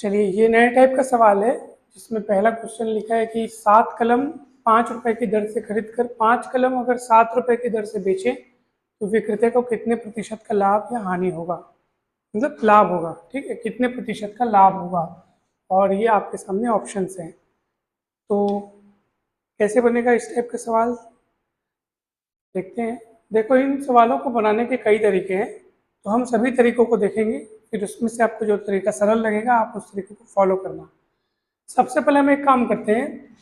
चलिए, ये नए टाइप का सवाल है जिसमें पहला क्वेश्चन लिखा है कि 7 कलम 5 रुपए की दर से खरीद कर 5 कलम अगर 7 रुपए की दर से बेचें तो विक्रेता को कितने प्रतिशत का लाभ या हानि होगा। मतलब लाभ होगा, ठीक है, कितने प्रतिशत का लाभ होगा। और ये आपके सामने ऑप्शंस हैं। तो कैसे बनेगा इस टाइप का सवाल, देखते हैं। देखो, इन सवालों को बनाने के कई तरीके हैं, तो हम सभी तरीकों को देखेंगे, फिर उसमें से आपको जो तरीका सरल लगेगा आप उस तरीके को फॉलो करना। सबसे पहले हम एक काम करते हैं।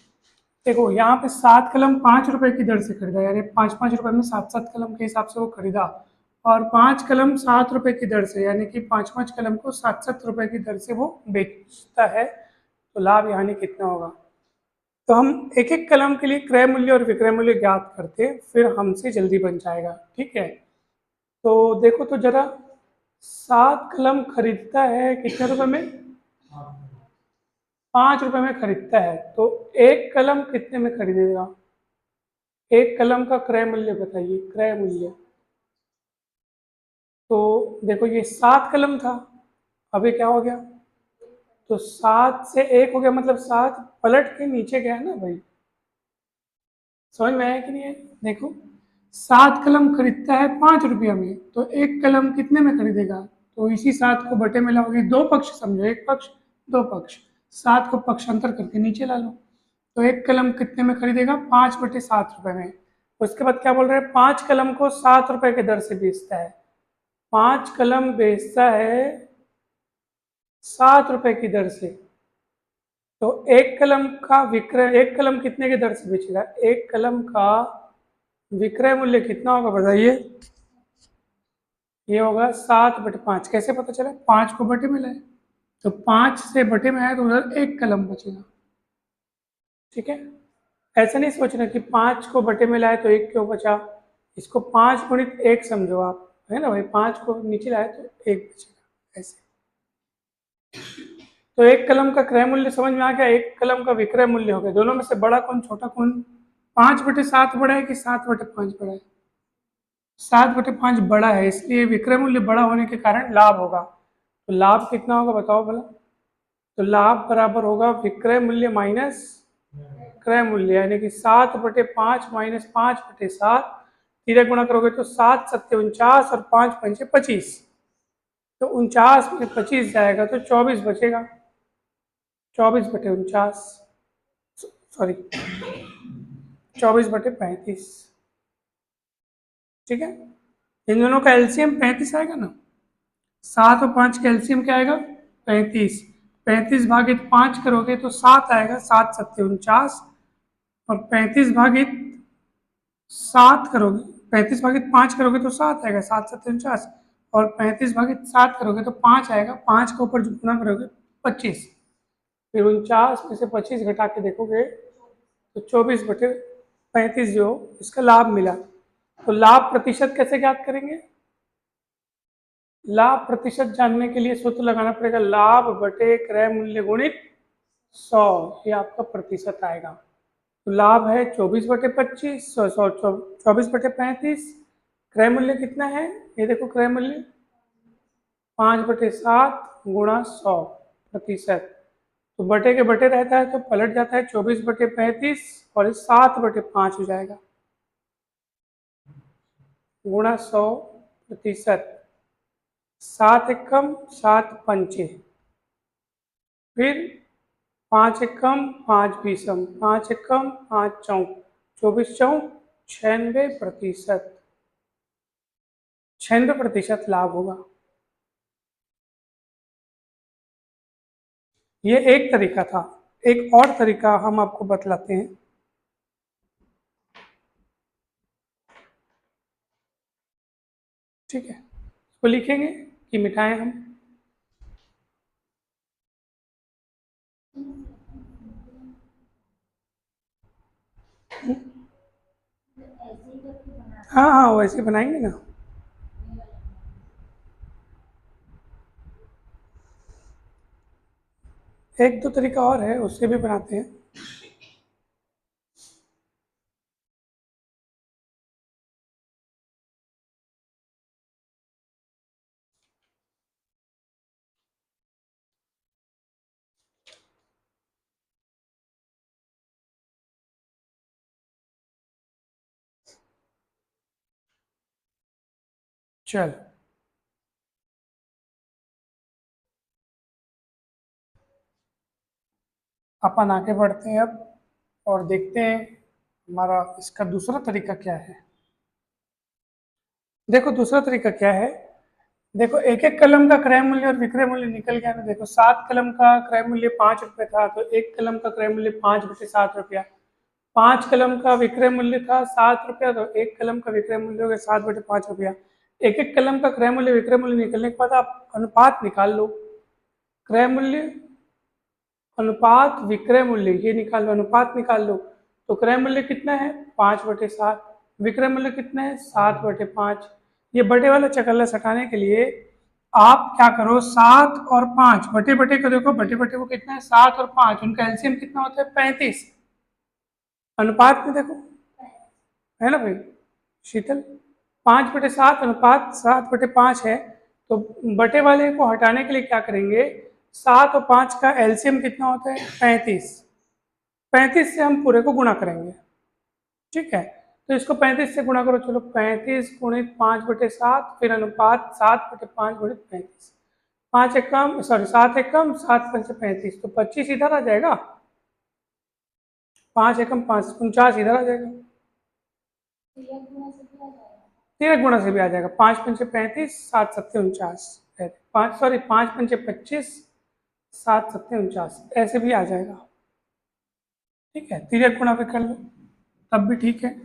देखो, यहाँ पे 7 कलम 5 रुपए की दर से खरीदा, यानी 5-5 रुपए में 7-7 कलम के हिसाब से वो खरीदा। और 5 कलम 7 रुपए की दर से, यानी कि 5-5 कलम को 7-7 रुपए की दर से वो बेचता है, तो लाभ या हानि कितना होगा। तो हम एक एक कलम के लिए क्रय मूल्य और विक्रय मूल्य ज्ञात करते हैं, फिर हमसे जल्दी बन जाएगा, ठीक है। तो देखो तो जरा, 7 कलम खरीदता है कितने रुपए में, 5 रुपए में खरीदता है, तो एक कलम कितने में खरीदेगा। एक कलम का क्रय मूल्य बताइए, क्रय मूल्य। तो देखो, ये 7 कलम था, अभी क्या हो गया, तो 7 से 1 हो गया, मतलब 7 पलट के नीचे गया ना भाई। समझ में आया कि नहीं है। देखो, 7 कलम खरीदता है 5 रुपया में, तो एक कलम कितने में खरीदेगा। तो इसी 7 को बटे में लाओगे, दो पक्ष समझो, एक पक्ष दो पक्ष, 7 को पक्षांतर करके नीचे ला लो। तो एक कलम कितने में खरीदेगा, 5/7 रुपए में। उसके बाद क्या बोल रहे हैं, 5 कलम को 7 रुपए के दर से बेचता है। 5 कलम बेचता है 7 रुपए की दर से, तो एक कलम का विक्रय, एक कलम कितने के दर से बेचेगा, एक कलम का विक्रय मूल्य कितना होगा बताइए। ये होगा 7/5। कैसे पता चला, 5 को बटे में लाए, तो 5 से बटे में आए तो उधर एक कलम बचेगा, ठीक है। ऐसा नहीं सोचना कि 5 को बटे में लाए तो एक क्यों बचा, इसको 5 गुणित 1 समझो आप, है ना भाई। 5 को नीचे लाए तो एक बचेगा, ऐसे। तो एक कलम का क्रय मूल्य समझ में आ गया, एक कलम का विक्रय मूल्य हो गया। दोनों में से बड़ा कौन, छोटा कौन। 5/7 बड़ा है कि 7/5 बड़ा है। 7/5 बड़ा है, इसलिए विक्रय मूल्य बड़ा होने के कारण लाभ होगा। तो लाभ कितना होगा बताओ भला। तो लाभ बराबर होगा विक्रय मूल्य माइनस क्रय मूल्य, यानी कि 7/5 माइनस 5/7। सीधे गुणा करोगे तो 7×7 = 49 और 5×5 = 25। तो 49 में 25 जाएगा तो 24 बचेगा। 24/49, सॉरी 24/35, ठीक है। इन दोनों का एलसीएम 35 आएगा ना। 7 और 5 का एलसीएम क्या आएगा, 35। 35/5 करोगे तो 7 आएगा, 7×7 = 49। और 35/7 करोगे, 35/5 करोगे तो 7 आएगा, 7×7 = 49। और 35/7 करोगे तो 5 आएगा, 5 के ऊपर जो गुना करोगे 25। फिर 49 में से 25 घटा के देखोगे तो 24/35 जो इसका लाभ मिला। तो लाभ प्रतिशत कैसे ज्ञात करेंगे। लाभ प्रतिशत जानने के लिए सूत्र लगाना पड़ेगा, लाभ बटे क्रय मूल्य गुणित 100, ये आपका प्रतिशत आएगा। तो लाभ है 24/25, 24/35। क्रय मूल्य कितना है, ये देखो, क्रय मूल्य 5/7 गुणा 100%। तो बटे के बटे रहता है तो पलट जाता है, 24/35 और 7/5 हो जाएगा, गुणा 100%। 7 एकम 7 पंचे, फिर 5 एकम 5 बीसम, 5 एकम 5 चौक, 24 चौक 96%। 96% लाभ होगा। ये एक तरीका था। एक और तरीका हम आपको बतलाते हैं। ठीक है, तो लिखेंगे कि मिटाएं हम। हाँ हाँ, वैसे बनाएंगे ना। एक दो तरीका और है, उससे भी बनाते हैं। चल अपन आगे बढ़ते हैं अब और देखते हैं हमारा इसका दूसरा तरीका क्या है। देखो दूसरा तरीका क्या है। देखो एक एक कलम का क्रय मूल्य और विक्रय मूल्य निकल गया ना। देखो 7 कलम का क्रय मूल्य 5 रुपये था, तो एक कलम का क्रय मूल्य 5/7 रुपया। 5 कलम का विक्रय मूल्य था 7 रुपया, तो एक कलम का विक्रय मूल्य हो गया 7/5 रुपया। एक एक कलम का क्रय मूल्य विक्रय मूल्य निकलने के बाद आप अनुपात निकाल लो। क्रय मूल्य अनुपात विक्रय मूल्य ये निकाल लो, अनुपात निकाल लो। तो क्रय मूल्य कितना है 5/7, विक्रय मूल्य कितना है 7/5। ये बटे वाला चकल्ला हटाने के लिए आप क्या करो, 7 और 5 बटे बटे को देखो, बटे बटे को कितना है 7 और 5, उनका एलसीएम कितना होता है 35। अनुपात में देखो है ना भाई शीतल, 5/7 अनुपात 7/5 है। तो बटे वाले को हटाने के लिए क्या करेंगे, 7 और 5 का एलसीएम कितना होता है 35। 35 से हम पूरे को गुणा करेंगे, ठीक है। तो इसको 35 से गुणा करो, चलो 35 गुणित 5/7, फिर अनुपात 7/5 गुणित 35। 5 एकम सॉरी 7 एकम 7×5 = 35, तो 25 इधर आ जाएगा, 5 एकम 5 49 इधर आ जाएगा, तिरक गुणा से भी आ जाएगा। 5×5 = 35, 7×7 = 49, 5×5 = 25, 7×7 = 49, ऐसे भी आ जाएगा, ठीक है। तिरक गुणा भी कर लो तब भी ठीक है,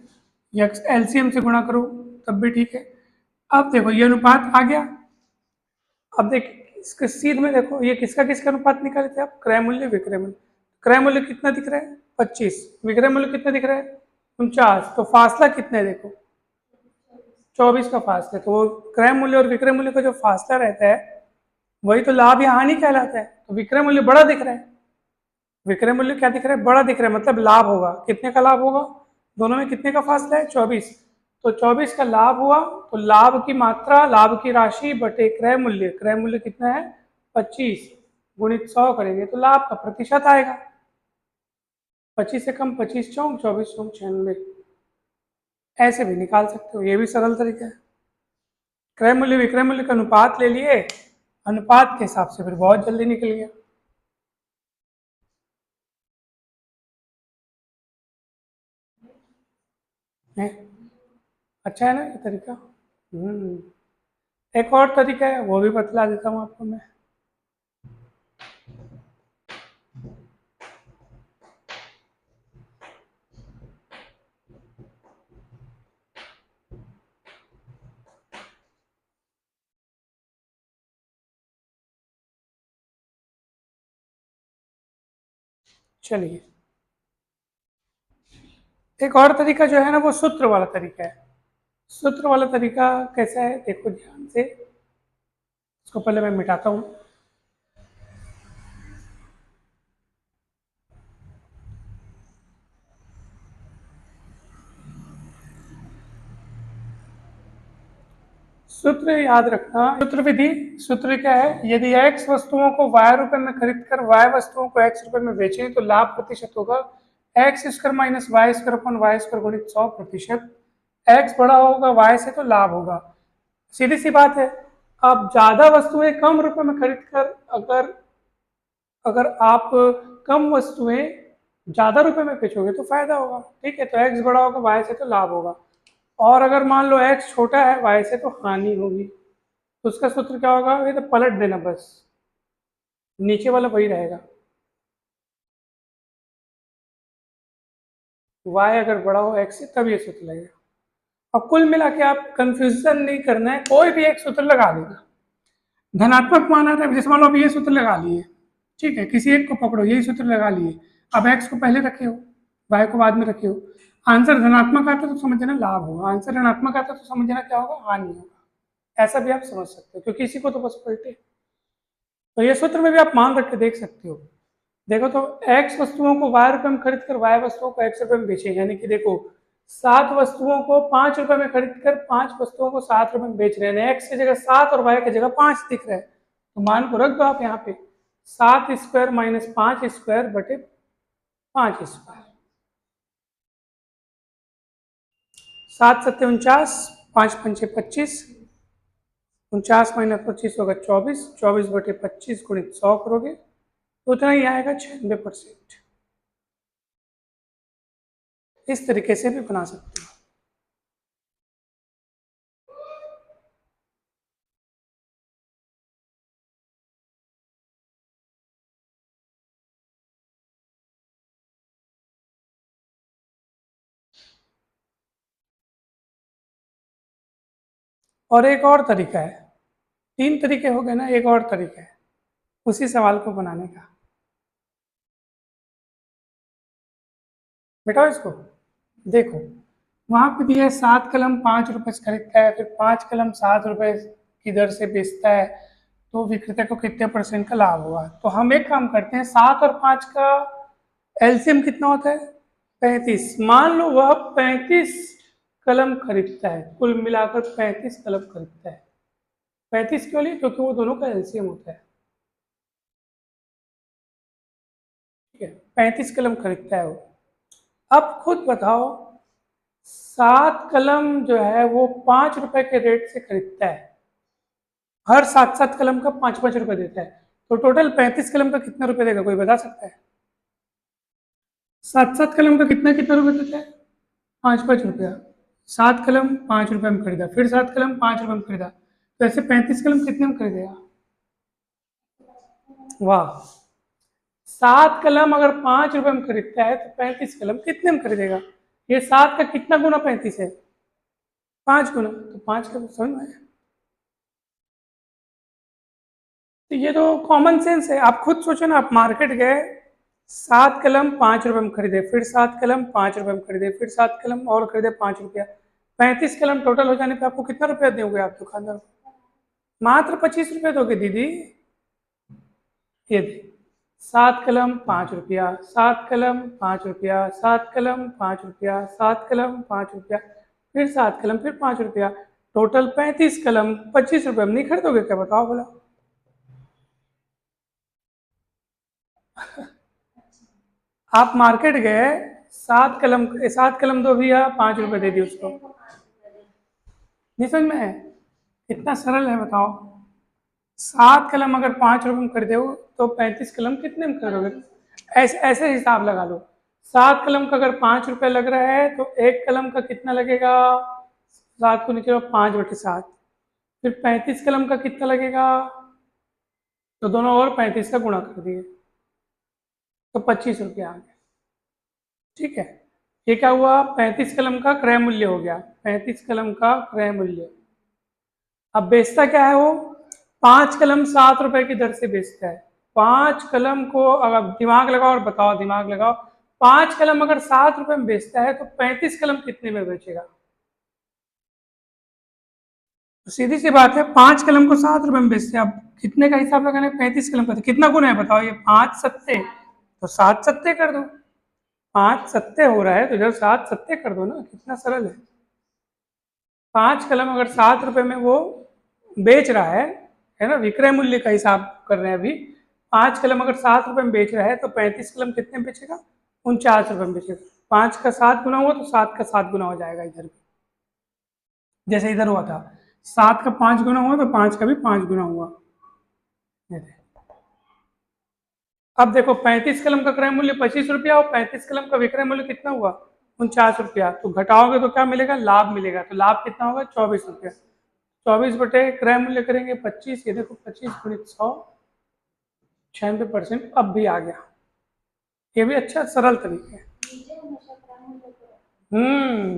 या एलसीएम से गुणा करो तब भी ठीक है। अब देखो ये अनुपात आ गया। अब देख इसके सीध में देखो ये किसका किसका अनुपात निकाले थे आप, क्रय मूल्य विक्रय मूल्य। क्रय मूल्य कितना दिख रहा है 25, विक्रय मूल्य कितना दिख रहा है 49, तो फासला कितना है देखो 24 का फासला। तो वो क्रय मूल्य और विक्रय मूल्य का जो फासला रहता है वही तो लाभ या हानि कहलाता है। तो विक्रय मूल्य बड़ा दिख रहा है, विक्रय मूल्य क्या दिख रहा है बड़ा दिख रहा है, मतलब लाभ होगा। कितने का लाभ होगा, दोनों में कितने का फासला है 24, तो 24 का लाभ हुआ। तो लाभ की मात्रा, लाभ की राशि बटे क्रय मूल्य, क्रय मूल्य कितना है 25 गुणित 100 करेंगे तो लाभ का प्रतिशत आएगा। 25 से कम 25 चौक 24 चौक 96, ऐसे भी निकाल सकते हो, ये भी सरल तरीका है। क्रय मूल्य विक्रय मूल्य का अनुपात ले लिए, अनुपात के हिसाब से फिर बहुत जल्दी निकल गया है। अच्छा है ना ये तरीका। एक और तरीका है वो भी बतला देता हूँ आपको मैं। चलिए एक और तरीका जो है ना वो सूत्र वाला तरीका है। सूत्र वाला तरीका कैसा है देखो ध्यान से, इसको पहले मैं मिटाता हूँ। सूत्र याद रखना, सूत्र विधि, सूत्र क्या है, यदि x वस्तुओं को y रुपए में खरीद कर y वस्तुओं को x रुपए में बेचें तो लाभ प्रतिशत होगा x² - y² गुणित 100%। x बड़ा होगा y से तो लाभ होगा, सीधी सी बात है। आप ज्यादा वस्तुएं कम रुपए में खरीद कर अगर अगर आप कम वस्तुएं ज्यादा रुपए में बेचोगे तो फायदा होगा, ठीक है। तो x बड़ा होगा y से तो लाभ होगा, और अगर मान लो x छोटा है y से तो हानि होगी। तो उसका सूत्र क्या होगा, ये तो पलट देना बस, नीचे वाला वही रहेगा। y अगर बड़ा हो x से तब ये सूत्र लगेगा। अब कुल मिला के आप कंफ्यूजन नहीं करना है, कोई भी एक सूत्र लगा देना। धनात्मक मान आता है, जैसे मान लो अब ये सूत्र लगा लिए, ठीक है, किसी एक को पकड़ो यही सूत्र लगा लिए। अब x को पहले रखे हो y को बाद में रखे हो, आंसर धनात्मक आता है तो समझ जाना लाभ होगा, आंसर ऋणात्मक आता है तो समझ जाना क्या होगा हानि होगा। ऐसा भी आप समझ सकते हो क्योंकि इसी को तो बस पलटे। तो ये सूत्र में भी आप मान रख के देख सकते हो। देखो तो x वस्तुओं को y रुपए में खरीद कर y वस्तुओं को x रुपए में बेचे, यानी कि देखो 7 वस्तुओं को 5 रुपए में खरीद कर 5 वस्तुओं को 7 रुपए में बेच रहे हैं। x की जगह 7 और y की जगह 5 दिख रहा है, तो मान को रख दो आप यहाँ पे 7² - 5² बटे 5²। 7×7 = 49, 5×5 = 25, 49 माइनस 25 होगा 24, 24/25 गुणित 100 करोगे तो उतना ही आएगा 96%। इस तरीके से भी बना सकते हो। और एक और तरीका है, 3 तरीके हो गए ना, एक और तरीका है उसी सवाल को बनाने का। बेटाओ इसको, देखो वहां पे दिया है 7 कलम 5 रुपए से खरीदता है, फिर 5 कलम 7 रुपए की दर से बेचता है, तो विक्रेता को कितने % का लाभ होगा। तो हम एक काम करते हैं, 7 और 5 का एलसीएम कितना होता है 35। मान लो वह 35 कलम खरीदता है, कुल मिलाकर 35 कलम खरीदता है। 35 क्यों लिए, क्योंकि वो दोनों का एलसीएम होता है। ठीक है, 35 कलम खरीदता है वो। अब खुद बताओ, 7 कलम जो है वो 5 रुपए के रेट से खरीदता है, हर 7 कलम का 5 रुपए देता है, तो टोटल 35 कलम का कितना रुपए देगा, कोई बता सकता है? 7 कलम का कितना कितना रुपए देता है? 5 रुपया। 7 कलम 5 रुपए में खरीदा, फिर 7 कलम 5 रुपए में खरीदा, तो ऐसे 35 कलम कितने में खरीदेगा? वाह, 7 कलम अगर 5 रुपए में खरीदता है तो 35 कलम कितने में खरीदेगा? ये 7 का कितना गुना 35 है? 5 गुना, तो 5 का समझ में आया। तो ये तो कॉमन सेंस है, आप खुद सोचो ना, आप मार्केट गए, 7 कलम 5 रुपए में खरीदे, फिर 7 कलम 5 रुपए में खरीदे, फिर 7 कलम और खरीदे 5 रुपया, 35 कलम टोटल हो जाने पे आपको कितना रुपया दोगे आप दुकानदार को? मात्र 25 रुपये दोगे दीदी। ये दे, 7 कलम 5 रुपया, 7 कलम 5 रुपया, 7 कलम 5 रुपया, 7 कलम 5 रुपया, फिर 7 कलम, फिर 5 रुपया, टोटल 35 कलम 25 रुपये में नहीं खरीदोगे क्या, बताओ बोला। आप मार्केट गए, 7 कलम दो भैया, 5 रुपए दे दिए उसको, नहीं समझ में है? इतना सरल है, बताओ। 7 कलम अगर 5 रुपए में खरीदे हो तो 35 कलम कितने में खरीदोगे? ऐसे ऐसे हिसाब लगा लो, 7 कलम का अगर 5 रुपए लग रहा है तो एक कलम का कितना लगेगा, 7 को नीचे 5/7, फिर 35 कलम का कितना लगेगा, तो दोनों और 35 का गुणा कर दिए तो 25 रुपया आ गया। ठीक है, ये क्या हुआ, 35 कलम का क्रय मूल्य हो गया, 35 कलम का क्रय मूल्य। अब बेचता क्या है वो, 5 कलम 7 रुपए की दर से बेचता है। 5 कलम को, अगर दिमाग लगाओ और बताओ, दिमाग लगाओ, 5 कलम अगर 7 रुपए में बेचता है तो 35 कलम कितने में बेचेगा? तो सीधी सी बात है, 5 कलम को 7 रुपए में बेचते हैं, अब कितने का हिसाब लगाना है, 35 कलम का, तो कितना गुना है बताओ, ये 5 सत्ते, तो 7 सत्ते कर दो, 5 सत्ते हो रहा है तो इधर 7 सत्ते कर दो ना, कितना सरल है। 5 कलम अगर 7 रुपए में वो बेच रहा है ना, विक्रय मूल्य का हिसाब कर रहे हैं अभी, 5 कलम अगर 7 रुपए में बेच रहा है तो 35 कलम कितने में बेचेगा, 49 रुपए में बेचेगा। 5 का 7 गुना हुआ तो 7 का 7 गुना हो जाएगा इधर भी, जैसे इधर हुआ था, 7 का 5 गुना हुआ तो 5 का भी 5 गुना हुआ। अब देखो, 35 कलम का क्रय मूल्य 25 रुपया और 35 कलम का विक्रय मूल्य कितना हुआ, 49 रुपया, तो घटाओगे तो क्या मिलेगा, लाभ मिलेगा, तो लाभ कितना होगा, 24 रुपया। 24 क्रय मूल्य करेंगे 25, ये देखो 25 गुणित 100, 96% अब भी आ गया। ये भी अच्छा सरल तरीका है।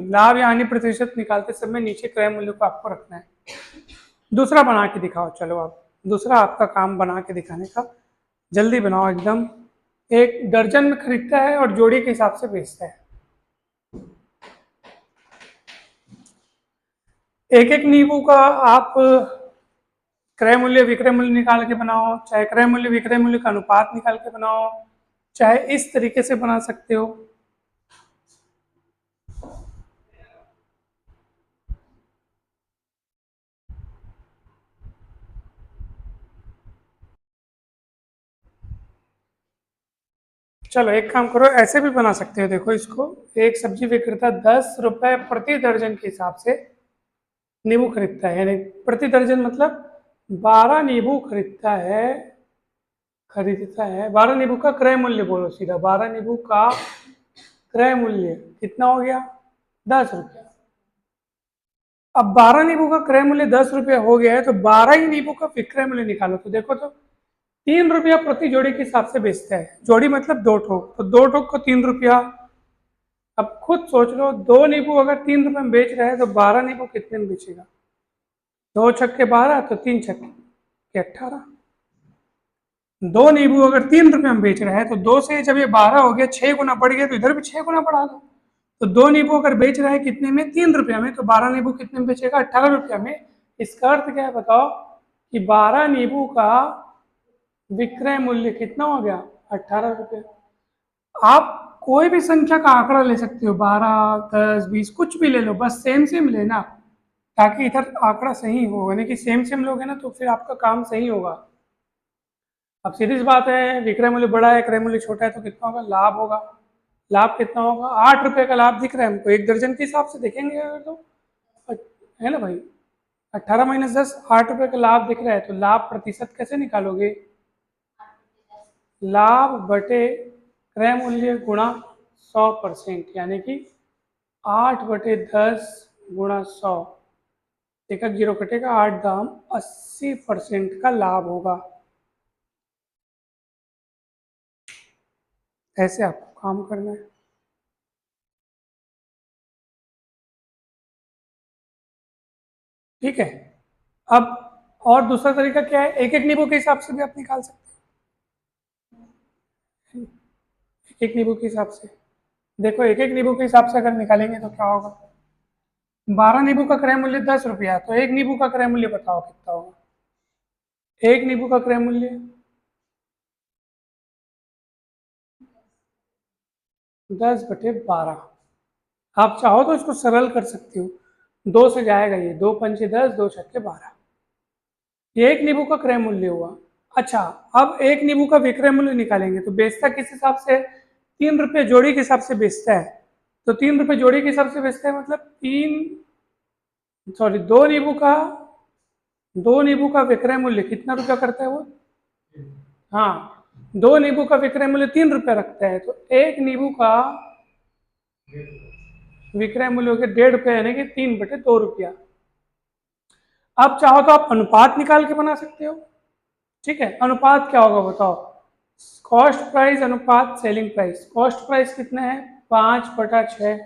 लाभ या हानि प्रतिशत निकालते समय नीचे क्रय मूल्य को आपको रखना है। दूसरा बना के दिखाओ, चलो आप दूसरा आपका काम बना के दिखाने का, जल्दी बनाओ एकदम। एक दर्जन में खरीदता है और जोड़ी के हिसाब से बेचता है। एक एक नींबू का आप क्रय मूल्य विक्रय मूल्य निकाल के बनाओ, चाहे क्रय मूल्य विक्रय मूल्य का अनुपात निकाल के बनाओ, चाहे इस तरीके से बना सकते हो। चलो एक काम करो, ऐसे भी बना सकते हो, देखो इसको, एक सब्जी विक्रेता 10 रुपए प्रति दर्जन के हिसाब से नींबू खरीदता है, यानी प्रति दर्जन मतलब 12 नींबू खरीदता है 12 नींबू का क्रय मूल्य बोलो सीधा, 12 नींबू का क्रय मूल्य कितना हो गया? 10 रुपया। अब 12 नींबू का क्रय मूल्य 10 रुपया हो गया है, तो 12 ही नींबू का विक्रय मूल्य निकालो। तो देखो तो 3 रुपया प्रति जोड़ी के हिसाब से बेचता है, जोड़ी मतलब 2 ठोक, तो 2 ठोक को 3 रुपया। अब खुद सोच लो, 2 नींबू अगर 3 रुपये में बेच रहे हैं तो 12 नींबू कितने में बेचेगा? 2 छक्के 12, तो 3 छक्के 18। 2 नींबू अगर 3 रुपये में बेच रहे हैं तो 2 से जब ये 12 हो गया, 6 गुना बढ़ गया, तो इधर भी 6 गुना बढ़ा दो। तो 2 नींबू अगर बेच रहा है कितने में? 3 रुपया में, तो 12 नींबू कितने में बेचेगा? 18 रुपया में। इसका अर्थ क्या है बताओ? कि 12 नींबू का विक्रय मूल्य कितना हो गया? 18 रुपये। आप कोई भी संख्या का आंकड़ा ले सकते हो, 12, 10, 20, कुछ भी ले लो, बस सेम सेम लेना, ताकि इधर आंकड़ा सही हो। यानी कि सेम सेम लोगे ना तो फिर आपका काम सही होगा। अब सीधी सी बात है, विक्रय मूल्य बड़ा है, क्रय मूल्य छोटा है, तो कितना होगा? लाभ होगा। लाभ कितना होगा? 8 रुपये का लाभ दिख रहा है हमको, 1 दर्जन के हिसाब से देखेंगे अगर तो, है ना भाई? 18 - 10, 8 रुपये का लाभ दिख रहा है, तो लाभ प्रतिशत कैसे निकालोगे? लाभ बटे क्रय मूल्य गुणा 100%, यानी कि 8/10 गुणा 100। एक एक जीरो कटेगा, 8 दाम 80% का लाभ होगा। ऐसे आपको काम करना है, ठीक है। अब और दूसरा तरीका क्या है? एक एक नींबू के हिसाब से भी आप निकाल सकते हैं। एक एक नींबू के हिसाब से देखो, एक एक नींबू के हिसाब से अगर निकालेंगे तो क्या होगा? 12 नींबू का क्रय मूल्य 10 रुपया है, तो एक नींबू का क्रय मूल्य बताओ कितना होगा? एक नींबू का क्रय मूल्य 10/12। आप चाहो तो इसको सरल कर सकते हो, 2 से जाएगा ये, 2 × 5 = 10, 2 छक्के 12। ये एक नींबू का क्रय मूल्य हुआ। अच्छा, अब एक नींबू का विक्रय मूल्य निकालेंगे, तो बेचता किस हिसाब से? 3 रुपये जोड़ी के हिसाब से बेचता है। तो 3 रुपये जोड़ी के हिसाब से बेचता है, मतलब दो नींबू का विक्रय मूल्य कितना रुपया करता है वो? हाँ, 2 नींबू का विक्रय मूल्य 3 रुपया रखता है, तो एक नींबू का विक्रय मूल्य हो गया 1.5 रुपया, यानी कि 3/2 रुपया। अब चाहो तो आप अनुपात निकाल के बना सकते हो, ठीक है। अनुपात क्या होगा बताओ? कॉस्ट प्राइस अनुपात सेलिंग प्राइस। कॉस्ट प्राइस कितना है? 5/6।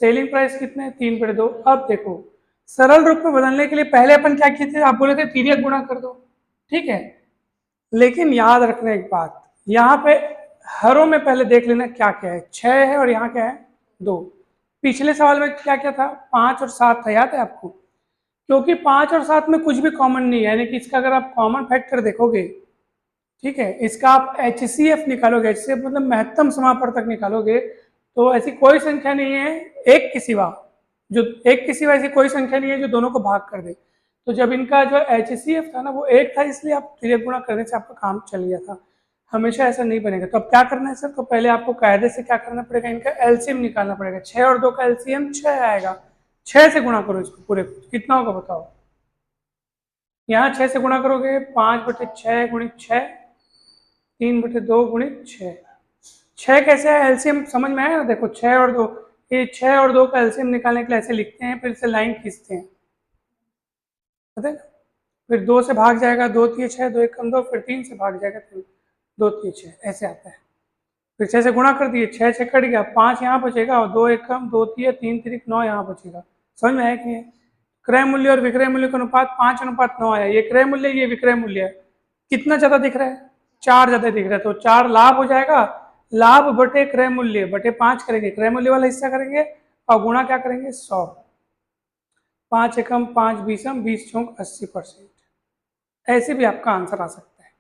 सेलिंग प्राइस कितना है? 3/2। अब देखो, सरल रूप में बदलने के लिए पहले अपन क्या किए थे? आप बोले थे तिर्यक गुणा कर दो, ठीक है। लेकिन याद रखना एक बात, यहाँ पे हरों में पहले देख लेना क्या क्या है। 6 है और यहाँ क्या है? 2। पिछले सवाल में क्या क्या था? 5 और 7 था, याद है आपको? क्योंकि 5 और 7 में कुछ भी कॉमन नहीं है, यानी कि इसका अगर आप कॉमन फैक्टर देखोगे, ठीक है, इसका आप HCF निकालोगे, HCF मतलब महत्तम समापवर्तक निकालोगे, तो ऐसी कोई संख्या नहीं है एक के सिवा, ऐसी कोई संख्या नहीं है जो दोनों को भाग कर दे। तो जब इनका जो HCF था ना वो 1 था, इसलिए आप तिर्यक गुणा करने से आपका काम चल गया था। हमेशा ऐसा नहीं बनेगा। तो अब क्या करना है सर? तो पहले आपको कायदे से क्या करना पड़ेगा? इनका एलसीएम निकालना पड़ेगा। 6 और 2 का एलसीएम 6 आएगा। 6 से गुणा करो इसको पूरे, कितना होगा बताओ? यहाँ 6 से गुणा करोगे, 5/6 गुणित 6, 3/2 गुणित 6। 6 कैसे है? एलसीएम समझ में आया ना? देखो 6 और 2, ये 6 और 2 का एलसीएम निकालने के लिए ऐसे लिखते हैं, फिर से लाइन खींचते हैं, पता है? फिर 2 से भाग जाएगा, 2 3 6, 2 1 कम 2, फिर 3 से भाग जाएगा, 3 2 3 6, ऐसे आता है। फिर 6 से गुणा कर दिए, 6 6 कट गया, 5 यहाँ बचेगा, और 2 1 कम, 2 3 3 3 9 यहाँ बचेगा। समझ में आया कि नहीं? क्रय मूल्य और विक्रय मूल्य का अनुपात 5:9 आया। ये क्रय मूल्य, ये विक्रय मूल्य है। कितना ज्यादा दिख रहा है? 4 ज्यादा दिख रहा है, तो 4 लाभ हो जाएगा। लाभ बटे क्रय मूल्य बटे 5 करेंगे, क्रय मूल्य वाला हिस्सा करेंगे, और गुणा क्या करेंगे? 100। 5 एकम 5 बीसम, 20 चौक 80%। ऐसे भी आपका आंसर आ सकता है।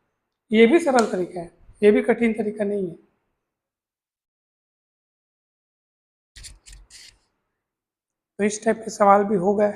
ये भी सरल तरीका है, ये भी कठिन तरीका नहीं है। तो इस टाइप के सवाल भी हो गए।